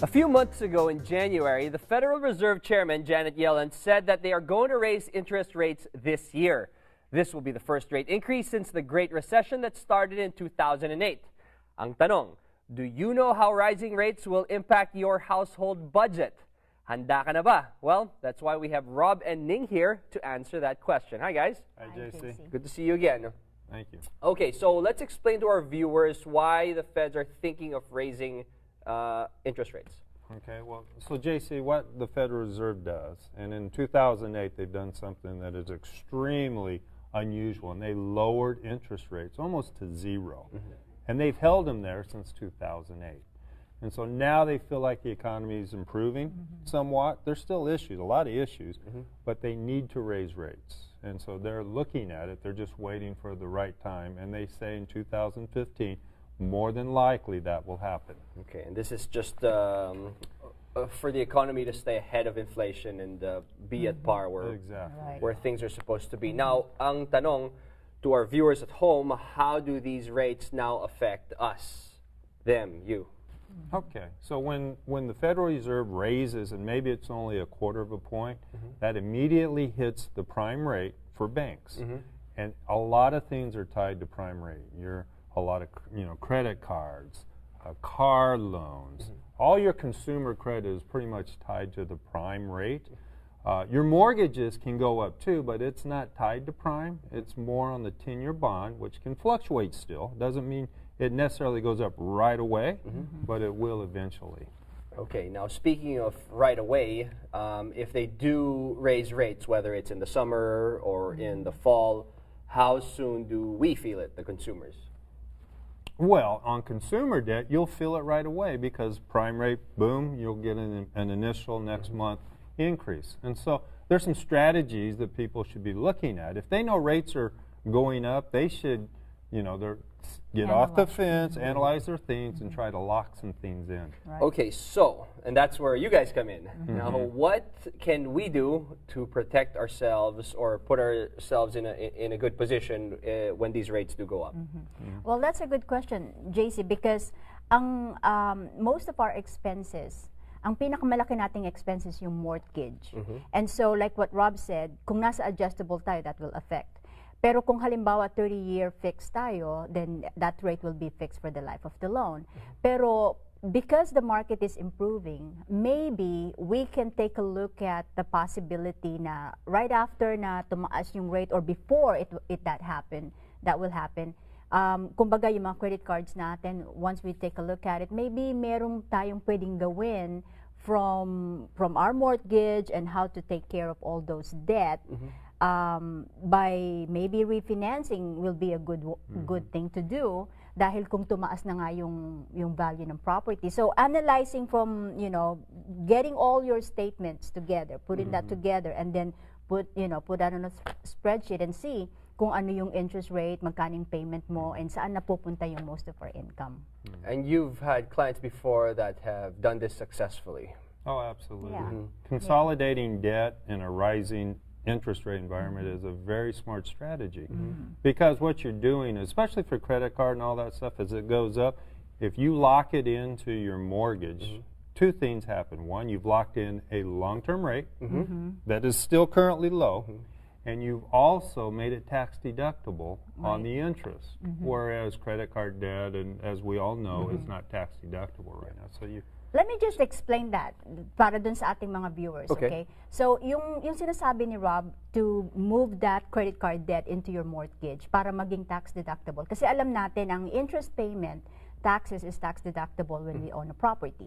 A few months ago in January, the Federal Reserve Chairman Janet Yellen said that they are going to raise interest rates this year. This will be the first rate increase since the Great Recession that started in 2008. Ang tanong, do you know how rising rates will impact your household budget? Handa ka na ba? Well, that's why we have Rob and Ning here to answer that question. Hi, guys. Hi, JC. Good to see you again. Thank you. Okay, so let's explain to our viewers why the Feds are thinking of raising interest rates. Okay, well, so JC, what the Federal Reserve does, and in 2008 they've done something that is extremely unusual, and they lowered interest rates almost to zero. And they've held them there since 2008. And so now they feel like the economy is improving somewhat. There's still issues, a lot of issues, but they need to raise rates. And so they're looking at it. They're just waiting for the right time. And they say in 2015, more than likely that will happen. Okay, and this is just for the economy to stay ahead of inflation and be at par where things are supposed to be. Now, ang tanong to our viewers at home, how do these rates now affect us, them, you? Okay, so when the Federal Reserve raises, and maybe it's only a quarter of a point, that immediately hits the prime rate for banks. And a lot of things are tied to prime rate. A lot of credit cards, car loans, all your consumer credit is pretty much tied to the prime rate. Your mortgages can go up too, but it's not tied to prime. It's more on the 10-year bond, which can fluctuate still. Doesn't mean it necessarily goes up right away, but it will eventually. Okay, now speaking of right away, if they do raise rates, whether it's in the summer or in the fall, how soon do we feel it, the consumers? Well, on consumer debt, you'll feel it right away because prime rate, boom, you'll get an initial next month increase. And so there's some strategies that people should be looking at. If they know rates are going up, they should, get off the fence, analyze their things, and try to lock some things in. Okay, so, and that's where you guys come in. Now, what can we do to protect ourselves or put ourselves in a good position when these rates do go up? Well, that's a good question, JC, because most of our expenses, ang pinakamalaki nating expenses yung mortgage. And so, like what Rob said, kung nasa adjustable tayo, that will affect. Pero kung halimbawa 30-year fixed tayo, then that rate will be fixed for the life of the loan. Pero because the market is improving, maybe we can take a look at the possibility na right after na tumaas yung rate or before that will happen. Kumbaga yung mga credit cards natin, once we take a look at it, maybe merong tayong pwedeng gawin from our mortgage and how to take care of all those debt. By maybe refinancing will be a good thing to do dahil kung tumaas na nga yung value ng property. So analyzing from, getting all your statements together, putting that together, and then put that on a spreadsheet and see kung ano yung interest rate, magkano yung payment mo, and saan napupunta yung most of our income. And you've had clients before that have done this successfully. Oh, absolutely. Consolidating debt in a rising interest rate environment is a very smart strategy because what you're doing, especially for credit card and all that stuff, as it goes up, if you lock it into your mortgage, two things happen. One, you've locked in a long-term rate that is still currently low, and you've also made it tax deductible on the interest, whereas credit card debt, and as we all know, is not tax deductible right now. So let me just explain that para dun sa ating mga viewers, okay? So, yung sinasabi ni Rob to move that credit card debt into your mortgage para maging tax deductible. Kasi alam natin, ang interest payment, taxes is tax deductible when we own a property.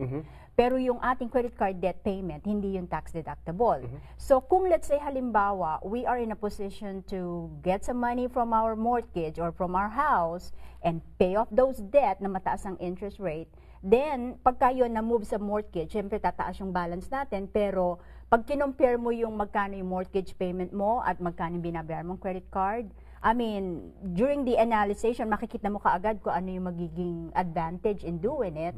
Pero yung ating credit card debt payment, hindi yung tax deductible. So, kung let's say halimbawa, we are in a position to get some money from our mortgage or from our house and pay off those debt na mataas ang interest rate, then, pagka yun na-move sa mortgage, syempre tataas yung balance natin, pero pag kinompare mo yung magkano yung mortgage payment mo at magkano yung binabayaran mong credit card, I mean, during the analysis, makikita mo kaagad kung ano yung magiging advantage in doing it.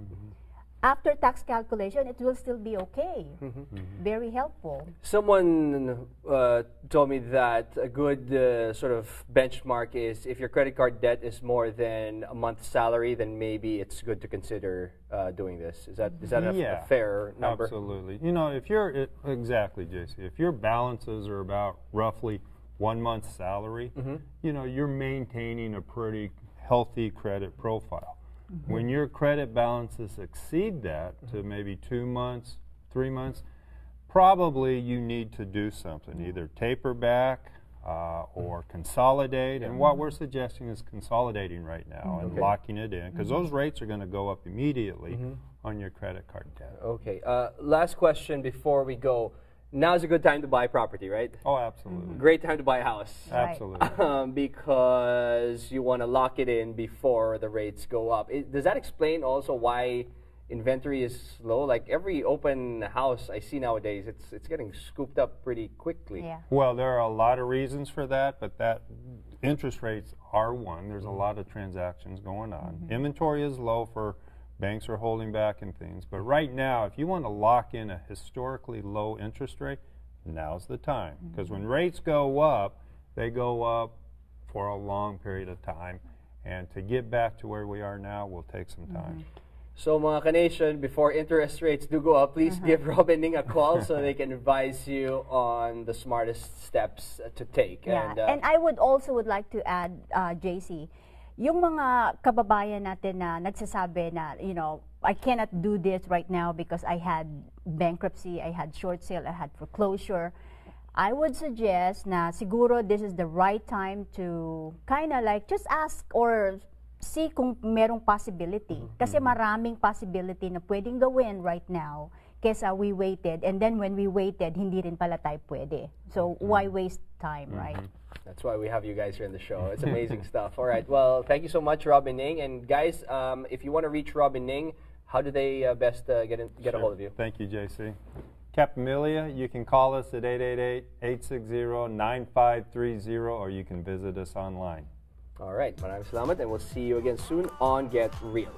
after tax calculation, it will still be okay. Very helpful. Someone told me that a good sort of benchmark is if your credit card debt is more than a month's salary, then maybe it's good to consider doing this. Is that a fair number? Absolutely. You know, if you're exactly, JC, if your balances are about roughly 1 month's salary, you know, you're maintaining a pretty healthy credit profile. When your credit balances exceed that to maybe 2 months, 3 months, probably you need to do something, either taper back or consolidate. And what we're suggesting is consolidating right now and locking it in, because those rates are going to go up immediately on your credit card debt. Okay. Last question before we go. Now's a good time to buy property, right? Oh, absolutely. Great time to buy a house. Right. Absolutely. Because you want to lock it in before the rates go up. Does that explain also why inventory is low? Like every open house I see nowadays, it's getting scooped up pretty quickly. Yeah. Well, there are a lot of reasons for that, but that interest rates are one. There's a lot of transactions going on. Inventory is low for banks are holding back and things. But right now, if you want to lock in a historically low interest rate, now's the time. Because when rates go up, they go up for a long period of time. And to get back to where we are now will take some time. So mga ka-nation, before interest rates do go up, please give Rob and Ning a call so they can advise you on the smartest steps to take. Yeah. And I would like to add, JC, yung mga kababayan natin na nagsasabi na, you know, I cannot do this right now because I had bankruptcy, I had short sale, I had foreclosure. I would suggest na siguro this is the right time to kind of like just ask or see kung merong possibility. Kasi maraming possibility na pwedeng gawin right now kesa we waited. And then when we waited, hindi rin pala tayo pwede. So why waste time, right? That's why we have you guys here in the show. It's amazing stuff. All right. Well, thank you so much, Rob and Ning. And guys, if you want to reach Rob and Ning, how do they best get a hold of you? Thank you, JC. Capimilia, you can call us at 888-860-9530, or you can visit us online. All right. Maraming salamat, and we'll see you again soon on Get Real.